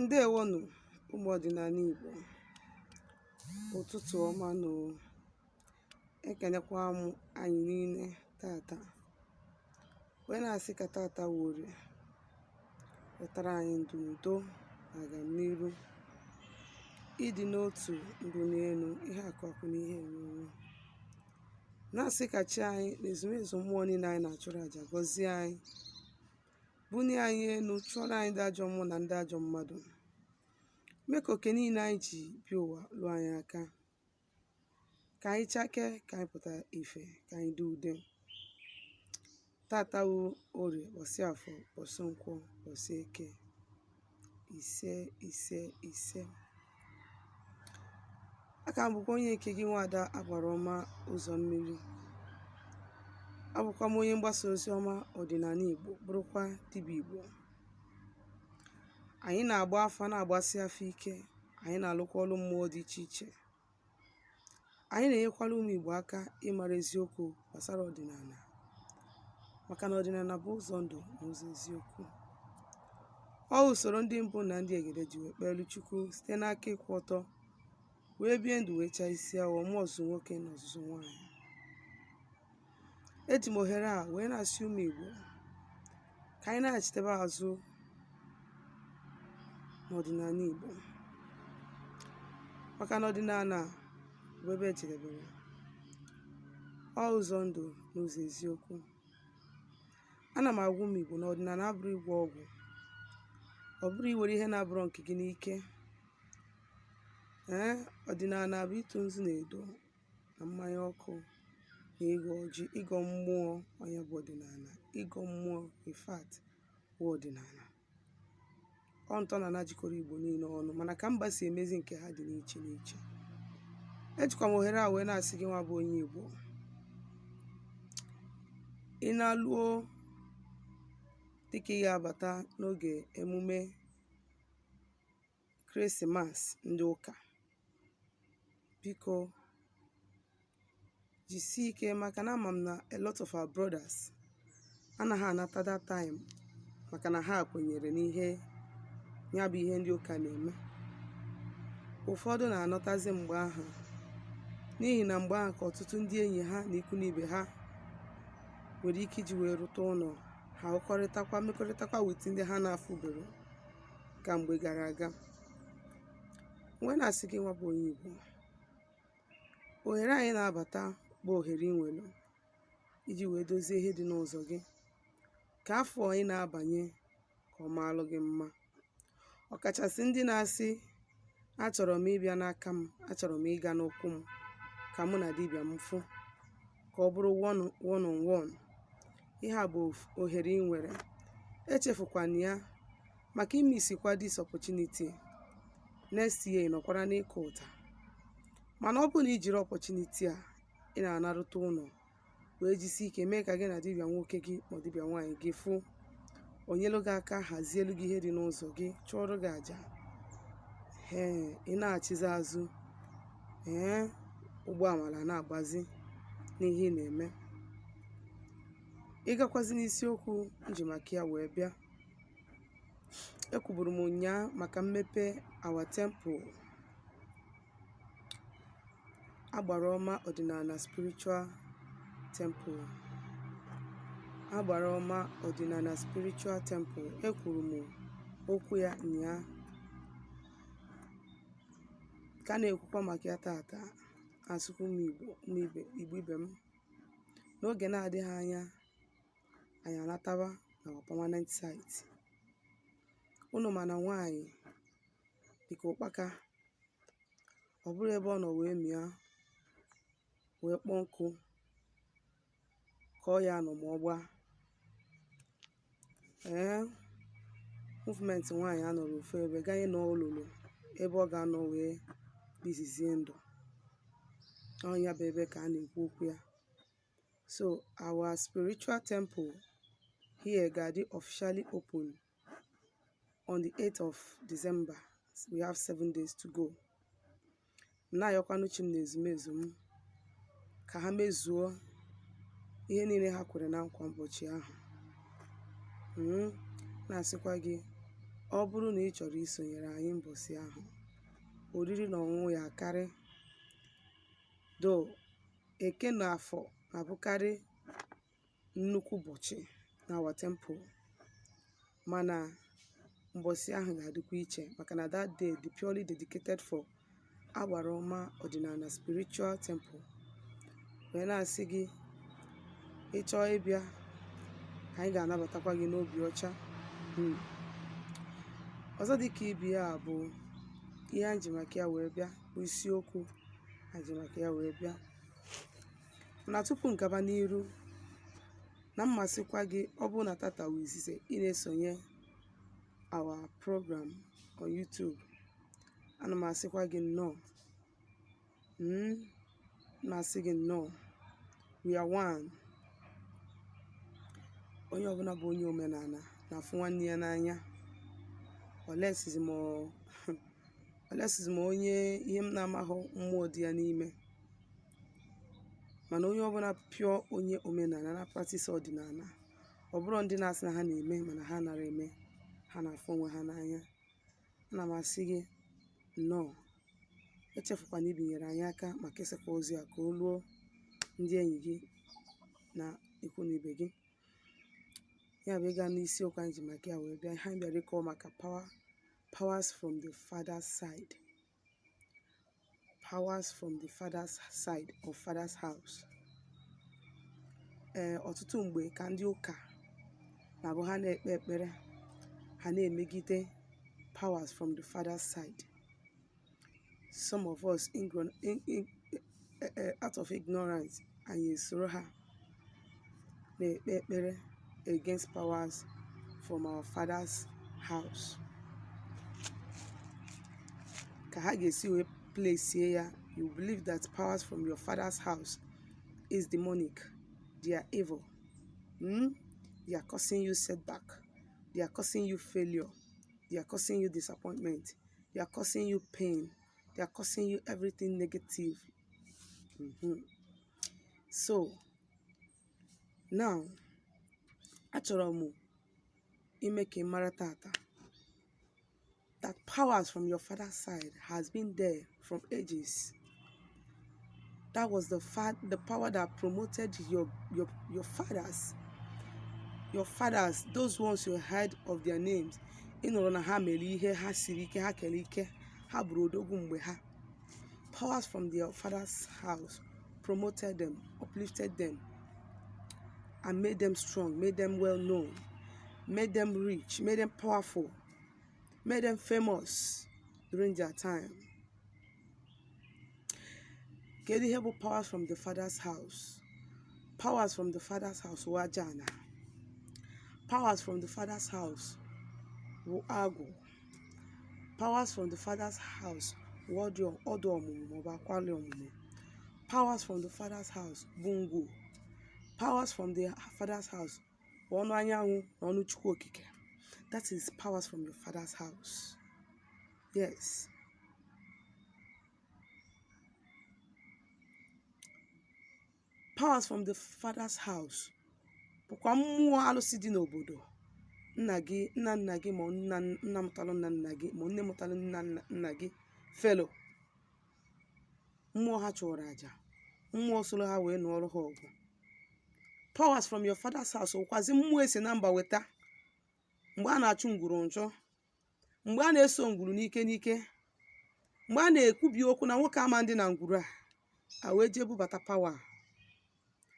Ndewonu ụmụ ọdịnala Igbo, ụtụtụ ọma nụ. Ekenekwa m anyị niile tata, wee na-asị ka tata Orie wetara anyị ndụ n'udo na agamniru, ịdị n'otu ndụ n'elu, ihe akụakụ na ihe enwenwe. Na-asị ka chi anyị na ezumezu mmụọ niile anyị na-achụrụ aja gọzie anyị, bunie anyị elu, chụọrọ anyị ndị ajọ mmụọ na ndị ajọ mmadụ, mee ka oke niile anyị ji bịa ụwa lụọ anyị aka, ka anyị chakee, ka anyị pụta ife, ka anyị dị ude. Tata wu Orie, ụbọchị Afọ, ụbọchị Nkwọ, ụbọchị Eke, ise. Aka m bụkwa onye nke gị nwada agbara ọma ụzọ mmiri. Abụkwa m onye mgbasa ozi ọma ọdịnala Igbo, bụrụkwa dibịa Igbo. Anyị na-agba afa, na-agbasi afọ ike, anyị na-alụkwa ọrụ mmụọ dị iche iche. Anyị na-enyekwara ụmụ Igbo aka ịmara eziokwu gbasara ọdịnala, maka na ọdịnala bụ ụzọ ndụ na ụzọ eziokwu. Ọ usoro ndị mbụ na ndị egede ji wee kpelu Chukwu site n'aka ịkwụ ọtọ, wee bie ndụ, wee chaa isi awọ, mụọ ọzụzụ nwoke na ọzụzụ nwaanyị. Eji m ohere a wee na-asị ụmụ Igbo ka anyị na-achitebe azụ n'ọdịnala Igbo, maka na ọdịnala bụ ebe ejedebere. Ọ ụzọ ndụ na ụzọ eziokwu. Ana m agwa ụmụ Igbo na ọdịnala abụrụ ịgwọ ọgwụ, ọ bụrụ iwere ihe na-abụrọ nke gị n'ike. Ọdịnala bụ ịtụ nzu na edo na mmanya ọkụ na ịgọ ọjị, ịgọ mmụọ. Onye bụ ọdịnala, ịgọ mmụọ ifat bụ ọdịnala. Ọ ntọala jikọrọ Igbo niile ọnụ, mana ka mba si emezi nke ha dị n'iche n'iche. Ejikwa m ohere a wee na-asị gị nwa bụ onye Igbo, ị na-alụọ dịka ị ga-abata n'oge emume Krismas ndị ụka, biko jisie ike, maka na ama m na a lot of our brothers anaghị anata that time, maka na ha kwenyere n'ihe ya bụ ihe ndị ụka na-eme. Ụfọdụ na-anọtazi mgbe ahụ, n'ihi na mgbe ahụ ka ọtụtụ ndị enyi ha na ikwu n'ibe ha nwere ike iji wee rụta ụlọ, ha mmekọrịtakwa wit ndị ha na-afụbero ka mgbe gara aga. Wee na-asị gị nwa bụ onye Igbo, ohere anyị na-abata bụ ohere ị nwere iji wee dozie ihe dị n'ụzọ gị, ka afọ anyị na-abanye ka ọ maalụ gị mma. Ọkachasị ndị na-asị, achọrọ m ịbịa n'aka m, achọrọ m ịga n'ụkwụ m, ka mụ na dibịa m fụ, ka ọ bụrụ one on one. Ihe a bụ ohere ị nwere, echefukwana ya, maka imisikwa this opportunity. Next year nọkwara n'ịkụ ụta. Mana ọ bụ na ijiri opportunity a ị na-anarụta ụlọ wee jisi ike mee ka gị na dibịa nwoke gị ma dibịa nwaanyị gị fụ, onyelu gị aka, hazielu gị ihe dị n'ụzọ gị, chụọrọ gị aja. Ị na-achịzi azụ, ụgbọ amala na-agbazi n'ihe ị na-eme. Ịgakwazi n'isiokwu nji maka ya wee bịa. Ekwuburu m ụnyaa maka mmepe our temple, agbara ọma ọdịnala spiritual temple. Agbara ọma ọdịnala spiritual temple. Ekwuru m okwu ya nyaa, ka na-ekwukwa maka ya tata. Asụkwa Igbo ibe m, n'oge na-adịghị anya anyị anatawa na permanent site. Unu mana nwaanyị dịka ụkpaka, ọ bụrụ ebe ọ nọ wee mịa, wee kpọọ nkụ, ka ọ ya nọ ma ọ gbaa. Movement nwaanyị anọrọ ofu ebe, ganye n'olulu ebe ọ ga-anọ wee bizizie ndụ. Ọnya bụ ebe ka a na-ekwu okwu ya. So our spiritual temple here ga-adị officially open on the 8th of December. We have 7 days to go. Na-ayọkwanụ chi m na ezumezu m ka ha mezuo ihe niile ha kwere na nkwa ụbọchị ahụ. Na-asịkwa gị ọ bụrụ na ị chọrọ isonyere anyị mbọsị ahụ, oriri na ọṅụṅụ ya akarị. Do eke na afọ na-abụkarị nnukwu ụbọchị na our temple, mana mbọsị ahụ ga-adịkwa iche maka na that day dị purely dedicated for agbara ọma ọdịnala spiritual temple. wee na-asị gị ịchọọ ịbịa, anyị ga-anabatakwa gị n'obi ọcha. ọzọ dịka ibi ya bụ ihe anyị ji maka ya wee bịa, bụ isiokwu anyị ji maka ya wee bịa. Na tupu ngaba n'iru, na mmasịkwa gị ọ bụ na tata wụ izizi ị na-esonye our program on YouTube, ana m asịkwa gị nnọọ. na-asị gị nnọọ. We are one. onye ọbụla bụ onye omenala na-afụ nwanne ya n'anya. olesizi m onye ihe m na-amaghị mmụọ dị ya n'ime, mana onye ọbụla pịọ onye omenala na praktisi ọdịnala, ọ bụrụ ndị na-asị na ha na-eme mana ha nara eme, ha na-afụ onwe ha n'anya. ana m asị gị nnọọ. echefukwana ibinyere anyị aka maka ịsakwa ozi a ka o ruo ndị enyi gị na ikwu na ibe gị. ya bụ ịga n'isiokwu anyị ji maka ya wee bịa. ha bịara ịkọwa maka powers from the father's side. Powers from the father's side or father's house. ọtụtụ mgbe ka ndị ụka na-abụ ha na-ekpe ekpere, ha na-emegide powers from the father's side. Some of us out of ignorance, anyị esoro ha na-ekpe ekpere against powers from our father's house. ka ha ga-esi wee place ya, you believe that powers from your father's house is demonic. They are evil. They are causing you setback. They are causing you failure. They are causing you disappointment. They are causing you pain. They are causing you everything negative. So now, achọrọ m ime ka ị mara tata that powers from your father's side has been there from ages. That was the power that promoted your fathers. Your fathers, those ones you heard of their names. ịnụrụ na ha mere ihe, ha siri ike, ha kere ike, ha bụrụ odogwu mgbe ha. Powers from their father's house promoted them, uplifted them, and made them strong, made them well known, made them rich, made them powerful, made them famous during their time. Kedu ihe bụ powers from the father's house? Powers from the father's house wụ ajana. Powers from the father's house wụ agụ. Powers from the father's house wụ ọdụ ọmụmụ maọbụ akwali ọmụmụ. Powers from the father's house bụ ngwu. Powers from the father's house bụ ọnụ anyanwụ na ọnụ Chukwu okike. That is powers from your father's house. Yes. Powers from the father's house bụkwa mmụọ alụsị dị n'obodo. Nna nna gị ma nna mụtalụ nna gị ma nne mụtalụ nna gị felo. Mmụọ ha chụrụ aja, mmụọ soro ha wee nụọrọ ha ọgụ. Powers from your father's house wụkwazi mmụọ esi na mba weta. Mgbe a na-achụ ngwuru nchọ, mgbe a na-eso ngwuru n'ike n'ike, mgbe a na-ekwubi okwu na nwoke ama ndị na ngwuru a wee jee bubata power,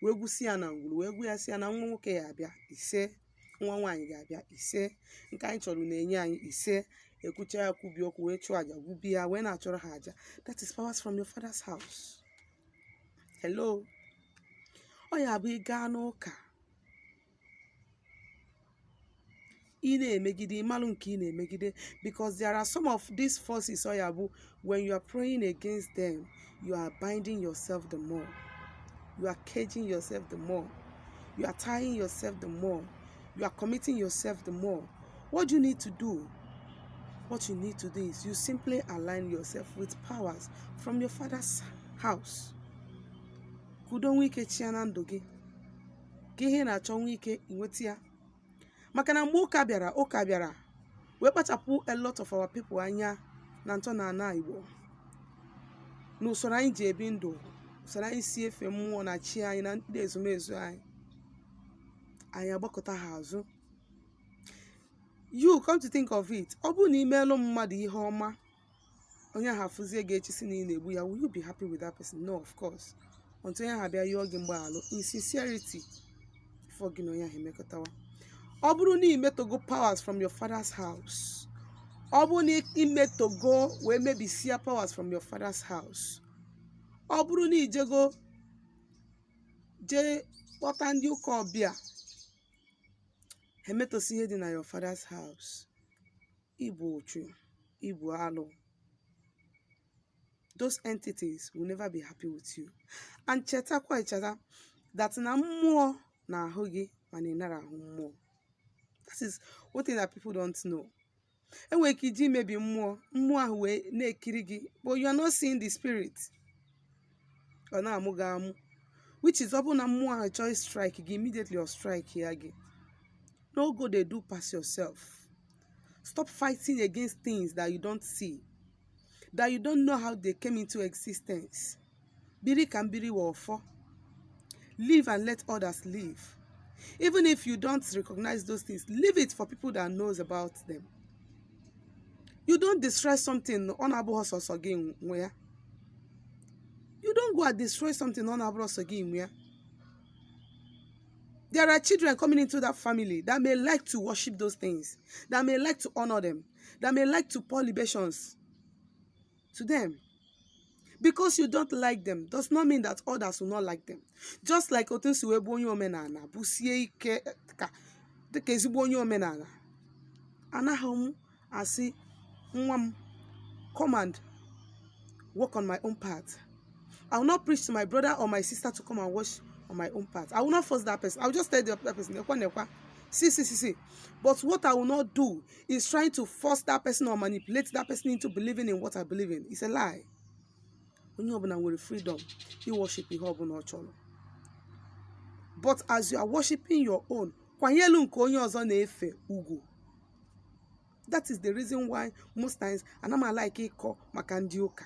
wee gwusi ya na ngwuru, wee gwu ya si ya na nwa nwoke ya abịa ise, nwa nwaanyị ga-abịa ise, nke anyị chọrọ na-enye anyị ise. Ekwucha ya kwubi okwu wee chụọ aja, gwubi ya wee na-achọrọ ha aja. That is powers from your father's house. Hello. Ọ ya bụ ị gaa n'ụka, ị na-emegide, ịmalụ nke ị na-emegide, because there are some of these forces. Ọ ya bụ when you are praying against them, you are binding yourself the more. You are caging yourself the more. You are tying yourself the more. You are committing yourself the more. What you need to do? What you need to do is you simply align yourself with powers from your father's house. Kudo nwe ike chia na ndụ gị. Ka ihe na-achọ nwe ike inweta ya. Maka na mgbe ụka bịara, we kpachapụ a lot of our people anya na ntọ na ana Igbo na usoro anyị ji ebi ndụ, usoro anyị si efe mmụọ na chi anyị na ndị ezumezu anyị agbakọta ha azụ. You come to think of it, ọ bụrụ na imeelụ mmadụ ihe ọma, onye ahụ afụzie gị echi si na ị na-egbu ya, will you be happy with that person? No, of course. Until onye ahụ bịa yọọ gị mgbaghalụ in sincerity before gị na onye ahụ emekọtawa. Ọ bụrụ na imetogo powers from your father's house, ọ bụrụ na imetogo wee mebisia powers from your father's house, ọ bụrụ na ijego jee kpọta ndị ụka ọbịa emetosi ihe dị na your father's house, Igbo ochu, Igbo alụ, those entities will never be happy with you. And cheta that na mmụọ na ahụ gị mana ị nara ahụ mmụọ. That is one thing that people don't know. Enwere ike iji mebi mmụọ ahụ wee na-ekiri gị, but you are not seeing the spirit. Ọ na-amụ gị amụ, which is ọ bụ na mmụọ ahụ chọọ strike gị, immediately or strike ya gị. No go dey do pass yourself. Stop fighting against things that you don't see, that you don't know how they came into existence. Biri can biri wofo. Live and let others live. Even if you don't recognize those things, leave it for people that knows about them. You don't destroy something on Abu again where. You don't go and destroy something on Abu again where. There are children coming into that family that may like to worship those things, that may like to honor them, that may like to pour libations to them. Because you don't like them does not mean that others will not like them. Just like otunsiwe bonyo omenala, busie ike ka dịka ezigbo onye omenala. Anahum asi nwam, come and work on my own part. I will not preach to my brother or my sister to come and watch on my own part. I will not force that person. I will just tell the other person, see. But what I will not do is trying to force that person or manipulate that person into believing in what I believe in. It's a lie. When you have with freedom, you worship your own. But as you are worshiping your own, that is the reason why most times, and I'm like it call makandioka.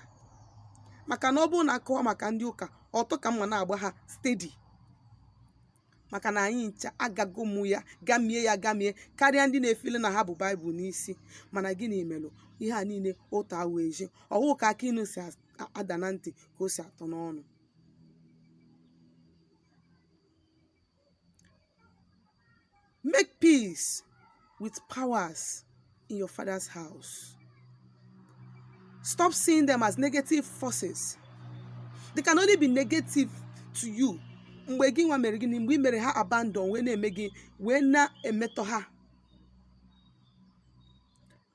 Makanobo na ko makandioka, oto kamana abaha steady. Makana incha agago muya, gamie, karịa ndị na-efile na ha bụ Bible n'isi, mana gịnị emelu ihe a niile otu aweje, ọwụ ka aka inu si ada na ntị ka o si atọ n'ọnụ. Make peace with powers in your father's house. Stop seeing them as negative forces. They can only be negative to you. Mgbe gị nwa mere gịnị, mgbe mere ha abandon wee na-eme gị wee na-emetọ ha.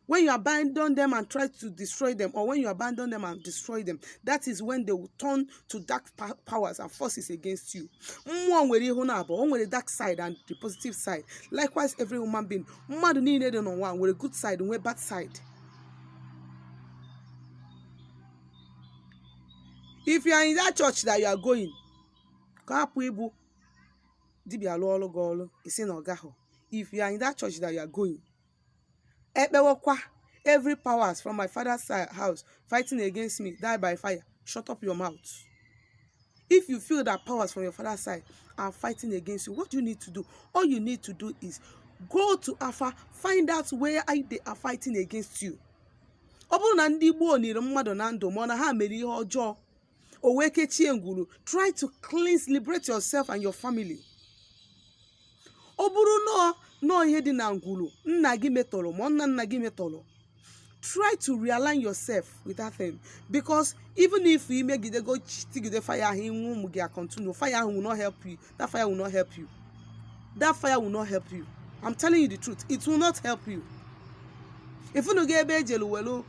When you abandon them and try to destroy them, or when you abandon them and destroy them, that is when they will turn to dark powers and forces against you. Mmụọ nwere ihu na-abụọ, o nwere dark side and the positive side. Likewise, every human being, mmadụ niile dị n'ụwa nwere good side, nwere bad side. If you are in that church that you are going, if you are in that church that you are going, every powers from my father's house fighting against me, die by fire. Shut up your mouth. If you feel that powers from your father's side are fighting against you, what do you need to do? All you need to do is go to Afa, find out where they are fighting against you. Try to cleanse, liberate yourself and your family. Try to realign yourself with that thing. Because even if we make it go the fire, fire will not help you. That fire will not help you. That fire will not help you. I'm telling you the truth. It will not help you. If you get welu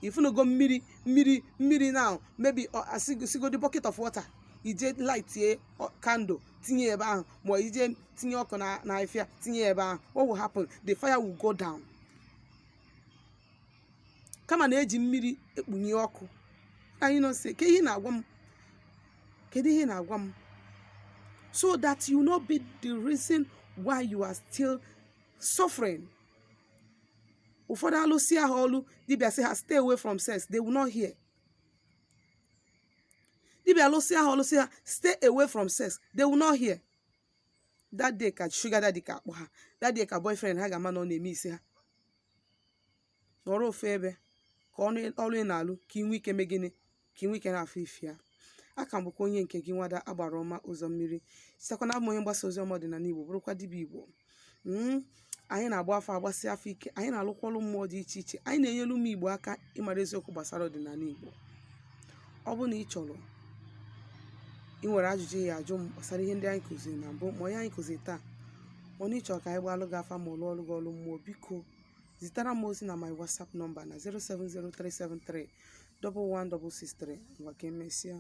if you go miri now, maybe I see go the bucket of water. You just light a candle, tinye eba, more you just tinye oko na ifia, tinye eba. What will happen? The fire will go down. Come on, eji miri ekpunye oku. And you know say, kedi na gwam. So that you not be the reason while you are still suffering. Ụfọdụ alụsị ha ọlụ, dibịa sị ha stay away from sex, they will not hear. Dibịa alụsị ha ọlụ sị ha stay away from sex, they will not hear. That day ka sugar daddy ka akpọ ha, that day ka boyfriend ha ga-ama na ọ na-eme isi ha. Nọrọ ofu ebe ka ọrụ ị na-alụ ka ị nwee ike mee gịnị, ka ị nwee ike na-afụ ife ya. Aka m bụkwa onye nke gị nwada agbara ọma ụzọ mmiri, sitekwa na abụ onye mgbasa ozi ọma ọdịnala Igbo, bụrụkwa dibịa Igbo. Anyị na-agba afọ agbasị afọ ike, anyị na-alụkwa ọrụ mmụọ dị iche iche, anyị na-enyere ụmụ Igbo aka ịmara eziokwu gbasara ọdịnala Igbo. Ọ bụrụ na ị chọrọ, ị nwere ajụjụ ya ajụ m gbasara ihe ndị anyị kụziri na mbụ ma onye anyị kụziri taa, mana ị chọrọ ka anyị gbalụ gị afa ma ọlụ ọrụ gị ọrụ mmụọ, biko zitara m ozi na my WhatsApp nọmba na 07037311663. Ngwa ka emesịa.